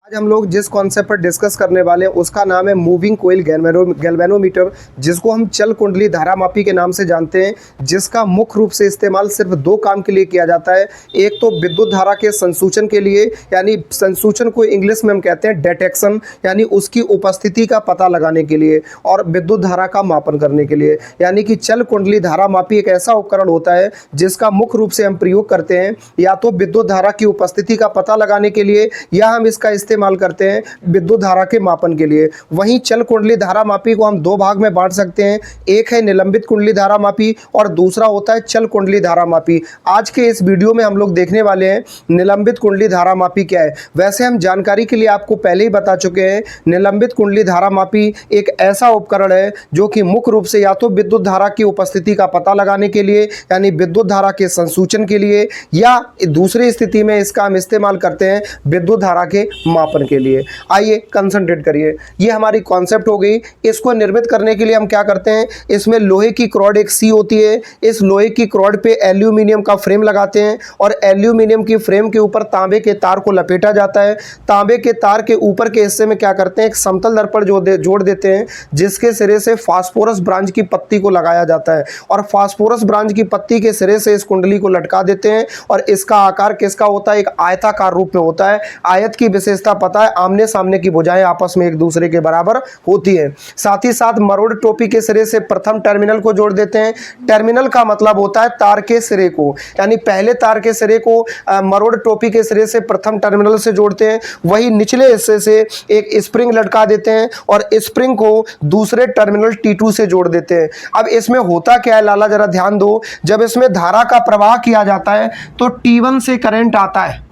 आज हम लोग जिस कॉन्सेप्ट पर डिस्कस करने वाले हैं उसका नाम है मूविंग कोइल गैल्वेनोमीटर, जिसको हम चल कुंडली धारामापी के नाम से जानते हैं, जिसका मुख्य रूप से इस्तेमाल सिर्फ दो काम के लिए किया जाता है। एक तो विद्युत धारा के संसूचन के लिए, यानी संसूचन को इंग्लिश में हम कहते हैं डिटेक्शन, यानी उसकी उपस्थिति का पता लगाने के लिए, और विद्युत धारा का मापन करने के लिए। यानी कि चल कुंडली धारामापी एक ऐसा उपकरण होता है जिसका मुख्य रूप से हम प्रयोग करते हैं या तो विद्युत धारा की उपस्थिति का पता लगाने के लिए, या हम इसका इस्तेमाल करते हैं विद्युत धारा के मापन के लिए। वहीं चल कुंडली धारामापी को हम दो भाग में बांट सकते हैं, एक है निलंबित कुंडली धारामापी और दूसरा होता है चल कुंडली धारामापी। आज के इस वीडियो में हम लोग देखने वाले हैं निलंबित कुंडली धारामापी क्या है। वैसे हम जानकारी के लिए आपको पहले ही बता चुके हैं, निलंबित कुंडली धारामापी एक ऐसा उपकरण है जो कि मुख्य रूप से या तो विद्युत धारा की उपस्थिति का पता लगाने के लिए, यानी विद्युत धारा के संसूचन के लिए, या दूसरी स्थिति में इसका हम इस्तेमाल करते हैं विद्युत धारा के मापन के लिए। आइए कंसंट्रेट करिए, ये हमारी कॉन्सेप्ट हो गई। इसको निर्मित करने के लिए हम क्या करते हैं, इसमें लोहे की रॉड एक सी होती है, इस लोहे की रॉड पे एल्यूमिनियम का फ्रेम लगाते हैं और एल्यूमिनियम की फ्रेम के ऊपर तांबे के तार को लपेटा जाता है। तांबे के तार के ऊपर के हिस्से में क्या करते हैं, एक समतल दर्पण जोड़ देते हैं, जिसके सिरे से फास्फोरस ब्रांच की पत्ती को लगाया जाता है, और फास्फोरस ब्रांच की पत्ती के सिरे से इस कुंडली को लटका देते हैं। और इसका आकार किसका होता है, एक आयताकार रूप में होता है। आयत की विशेषता पता है, आमने सामने की भुजाएं आपस में एक दूसरे के बराबर होती है। साथ ही साथ मरोड़ टोपी के सिरे से प्रथम टर्मिनल को जोड़ देते हैं। टर्मिनल का मतलब होता है तार के सिरे को, यानी पहले तार के सिरे को मरोड़ टोपी के सिरे से प्रथम टर्मिनल से जोड़ते हैं। वही निचले हिस्से से एक स्प्रिंग लटका देते हैं और स्प्रिंग को दूसरे टर्मिनल T2 से जोड़ देते हैं। अब इसमें होता क्या है लाला, जरा ध्यान दो। जब इसमें धारा का प्रवाह किया जाता है तो T1 से करंट आता है,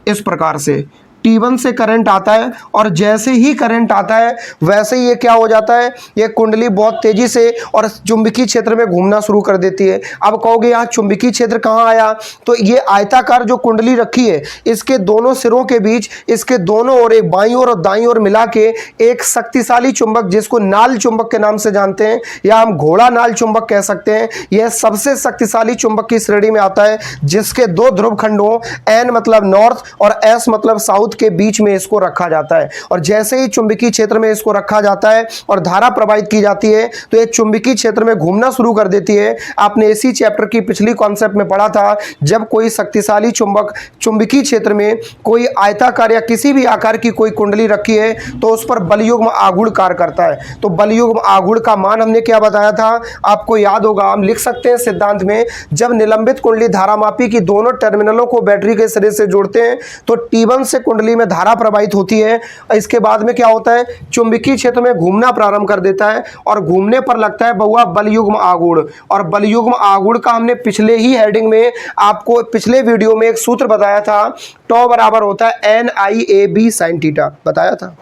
इस प्रकार से T1 से करंट आता है, और जैसे ही करंट आता है वैसे ही ये क्या हो जाता है, ये कुंडली बहुत तेजी से और चुंबकीय क्षेत्र में घूमना शुरू कर देती है। अब कहोगे यहाँ चुंबकीय क्षेत्र कहाँ आया, तो ये आयताकार जो कुंडली रखी है, इसके दोनों सिरों के बीच, इसके दोनों ओर, एक बाईं ओर और दाईं ओर मिला के एक शक्तिशाली चुंबक, जिसको नाल चुंबक के नाम से जानते हैं, या हम घोड़ा नाल चुंबक कह सकते हैं, यह सबसे शक्तिशाली चुंबक की श्रेणी में आता है, जिसके दो ध्रुव खंडों N मतलब नॉर्थ और S मतलब साउथ के बीच में इसको रखा जाता है। और जैसे ही चुंबकीय क्षेत्र में इसको रखा जाता है और धारा प्रवाहित की जाती है तो ये चुंबकीय क्षेत्र में घूमना शुरू कर देती है। आपने इसी चैप्टर की पिछली कॉन्सेप्ट में पढ़ा था, जब कोई शक्तिशाली चुंबक चुंबकीय क्षेत्र में कोई आयताकार या किसी भी आकार की कोई कुंडली रखी है तो उस पर बलयुग्म आघूर्ण कार्य करता है। तो बलयुग्म आघूर्ण का मान हमने क्या बताया था, आपको याद होगा, हम लिख सकते हैं सिद्धांत में, जब निलंबित कुंडली धारामापी की दोनों टर्मिनलों को बैटरी के सिरे से जोड़ते हैं तो T1 से कुंडली में धारा प्रवाहित होती है। इसके बाद में क्या होता है, चुंबकीय क्षेत्र में घूमना प्रारंभ कर देता है और घूमने पर लगता है बहुआ बलयुग्म आघूर्ण। और बलयुग्म आघूर्ण का हमने पिछले ही हेडिंग में आपको पिछले वीडियो में एक सूत्र बताया था, टॉ बराबर होता है NIAB sin थीटा, बताया था।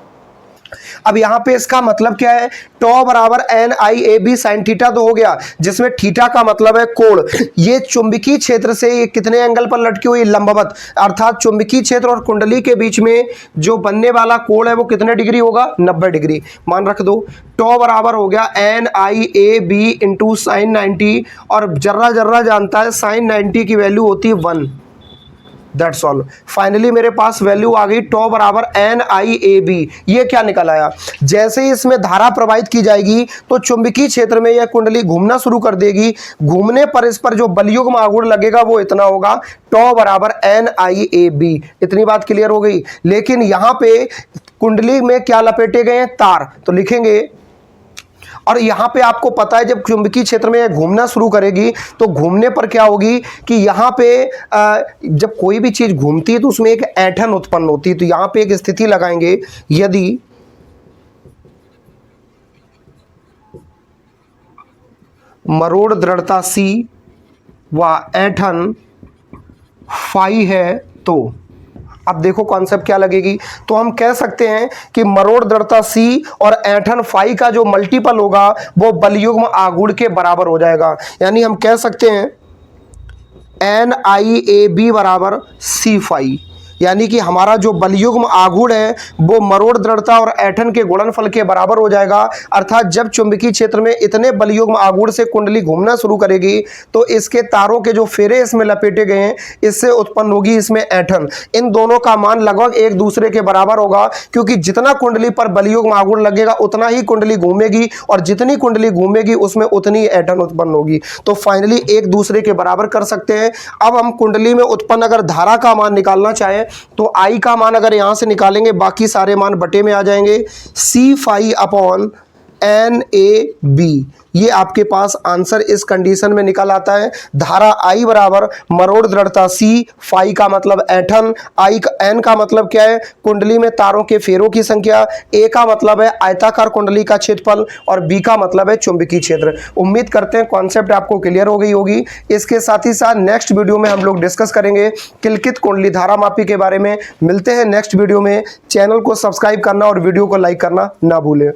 अब यहां पे इसका मतलब क्या है, टॉ बराबर NIAB sin थीटा तो हो गया, जिसमें थीटा का मतलब है कोण। ये चुंबकीय क्षेत्र से ये कितने एंगल पर लटकी हुई, लंबवत, अर्थात चुंबकीय क्षेत्र और कुंडली के बीच में जो बनने वाला कोण है वो कितने डिग्री होगा, 90 डिग्री मान रख दो। टॉ बराबर हो गया NIAB इंटू साइन 90, और जर्रा जर्रा जानता है साइन 90 की वैल्यू होती है 1। That's all. फाइनली मेरे पास वैल्यू आ गई, टॉ बराबर NIAB। ये क्या निकल आया, जैसे ही इसमें धारा प्रवाहित की जाएगी तो चुंबकीय क्षेत्र में यह कुंडली घूमना शुरू कर देगी। घूमने पर इस पर जो बलयुग्म आघूर्ण लगेगा वो इतना होगा, टॉ बराबर NIAB। इतनी बात क्लियर हो गई। लेकिन यहां पे कुंडली में क्या लपेटे गए हैं, तार, तो लिखेंगे। और यहां पे आपको पता है जब चुंबकीय क्षेत्र में घूमना शुरू करेगी तो घूमने पर क्या होगी कि यहां पे जब कोई भी चीज घूमती है तो उसमें एक ऐंठन उत्पन्न होती है। तो यहां पे एक स्थिति लगाएंगे, यदि मरोड़ दृढ़ता C व ऐंठन फाई है तो अब देखो कॉन्सेप्ट क्या लगेगी। तो हम कह सकते हैं कि मरोड़ दृढ़ता C और ऐंठन फाई का जो मल्टीपल होगा वो बलयुग्म आघूर्ण के बराबर हो जाएगा। यानी हम कह सकते हैं NIAB बराबर C फाई। यानी कि हमारा जो बलयुग्म आघूर्ण है वो मरोड़ दृढ़ता और ऐंठन के गुणनफल के बराबर हो जाएगा। अर्थात जब चुंबकीय क्षेत्र में इतने बलयुग्म आघूर्ण से कुंडली घूमना शुरू करेगी तो इसके तारों के जो फेरे इसमें लपेटे गए हैं इससे उत्पन्न होगी इसमें ऐंठन। इन दोनों का मान लगभग एक दूसरे के बराबर होगा, क्योंकि जितना कुंडली पर बलयुग्म आघूर्ण लगेगा उतना ही कुंडली घूमेगी और जितनी कुंडली घूमेगी उसमें उतनी ऐंठन उत्पन्न होगी। तो फाइनली एक दूसरे के बराबर कर सकते हैं। अब हम कुंडली में उत्पन्न अगर धारा का मान निकालना चाहें तो आई का मान अगर यहां से निकालेंगे बाकी सारे मान बटे में आ जाएंगे। C phi upon N A B, ये आपके पास आंसर इस कंडीशन में निकल आता है। धारा आई बराबर मरोड़ दृढ़ता सी, फाई का मतलब ऐंठन, आई का एन का मतलब क्या है, कुंडली में तारों के फेरों की संख्या, ए का मतलब है आयताकार कुंडली का क्षेत्रफल और बी का मतलब है चुंबकीय क्षेत्र। उम्मीद करते हैं कॉन्सेप्ट आपको क्लियर हो गई होगी। इसके साथ ही साथ नेक्स्ट वीडियो में हम लोग डिस्कस करेंगे किलकित कुंडली धारा मापी के बारे में। मिलते हैं नेक्स्ट वीडियो में। चैनल को सब्सक्राइब करना और वीडियो को लाइक करना ना भूलें।